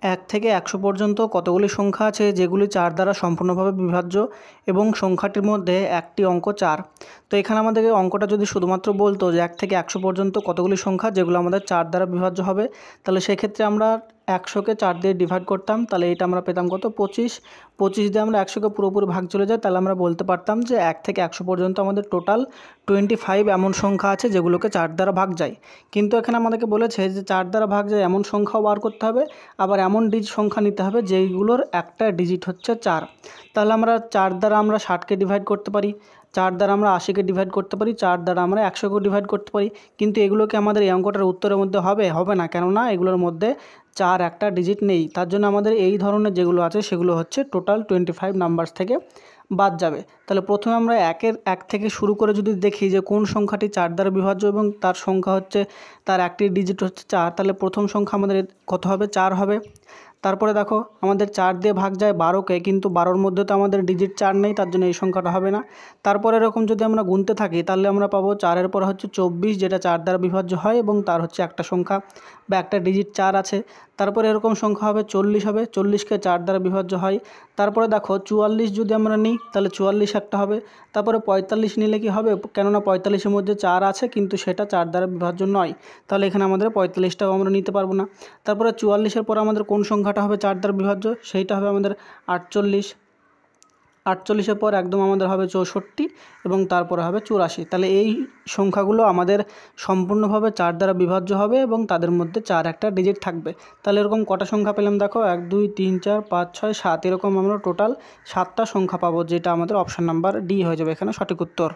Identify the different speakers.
Speaker 1: এক থেকে 100 পর্যন্ত কতগুলি সংখ্যা আছে যেগুলি 4 দ্বারা সম্পূর্ণভাবে বিভাজ্য এবং সংখ্যাটির মধ্যে একটি অঙ্ক 4। তো এখানে আমাদেরকে অঙ্কটা যদি শুধুমাত্র বলতো যে 1 থেকে 100 পর্যন্ত কতগুলি সংখ্যা যেগুলো আমাদের 4 দ্বারা বিভাজ্য হবে, তাহলে সেক্ষেত্রে আমরা 100কে 4 দিয়ে ডিভাইড করতাম, তাহলে এটা আমরা পেতাম কত 25। 25 দিয়ে আমরা 100কে পুরোপুরি ভাগ চলে যায়, তাহলে আমরা বলতে পারতাম যে 1 থেকে 100 পর্যন্ত আমাদের টোটাল 25 এমন সংখ্যা আছে যেগুলোকে 4 দ্বারা ভাগ যায়। কিন্তু এখানে আমাদেরকে বলেছে যে 4 দ্বারা ভাগ যায় এমন সংখ্যাও বার করতে হবে, আবার এমন সংখ্যা নিতে হবে যেইগুলোর একটা ডিজিট হচ্ছে 4। তাহলে আমরা 4 দ্বারা আমরা 60কে ডিভাইড করতে পারি, 4 দ্বারা আমরা 80কে ডিভাইড করতে পারি, 4 দ্বারা আমরা 100কে ডিভাইড করতে পারি। কিন্তু এগুলোকে আমাদের এই অঙ্কটার উত্তরের মধ্যে হবে না, কেননা এগুলোর মধ্যে 4 একটা ডিজিট নেই। তার জন্য আমাদের এই ধরনের যেগুলো আছে সেগুলো হচ্ছে টোটাল 25 নাম্বারস থেকে বাদ যাবে। তাহলে প্রথমে আমরা 1 থেকে শুরু করে যদি দেখি যে কোন সংখ্যাটি 4 দ্বারা বিভাজ্য এবং তার সংখ্যা হচ্ছে, তার একটি ডিজিট হচ্ছে 4, তাহলে প্রথম সংখ্যা আমাদের কত হবে? 4 হবে। তারপরে দেখো আমাদের 4 দিয়ে ভাগ যায় 12কে, কিন্তু 12র মধ্যে তো আমাদের ডিজিট 4 নেই, তার জন্য এই সংখ্যাটা হবে না। তারপরে এরকম যদি আমরা গুনতে থাকি তাহলে আমরা পাবো 4-এর পর হচ্ছে 24, যেটা 4 দ্বারা বিভাজ্য হয় এবং তার হচ্ছে একটা সংখ্যা বা একটা ডিজিট 4 আছে। তারপরে এরকম সংখ্যা হবে 40 হবে, 40কে 4 দ্বারা বিভাজ্য হয়। তারপরে দেখো 44 যদি আমরা নিই তাহলে 44 একটা হবে। তারপরে 45 নিলে কি হবে? কেননা 45-এর মধ্যে 4 আছে কিন্তু সেটা 4 দ্বারা বিভাজ্য নয়, তাহলে এখানে আমাদের 45টাও আমরা নিতে পারবো না। তারপরে 44-এর পর আমাদের কোন সংখ্যাটা হবে 4 দ্বারা বিভাজ্য? সেইটা হবে আমাদের 48। 48-এর পর একদম আমাদের হবে 64 এবং তারপরে হবে 84। তাহলে এই সংখ্যাগুলো আমাদের সম্পূর্ণভাবে 4 দ্বারা বিভাজ্য হবে এবং তাদের মধ্যে 4 একটা ডিজিট থাকবে। তাহলে এরকম কটা সংখ্যা পেলাম দেখো, 1 2 3 4 5 6 7, এরকম আমরা টোটাল 7টা সংখ্যা পাবো, যেটা আমাদের অপশান নাম্বার ডি হয়ে যাবে এখানে সঠিক উত্তর।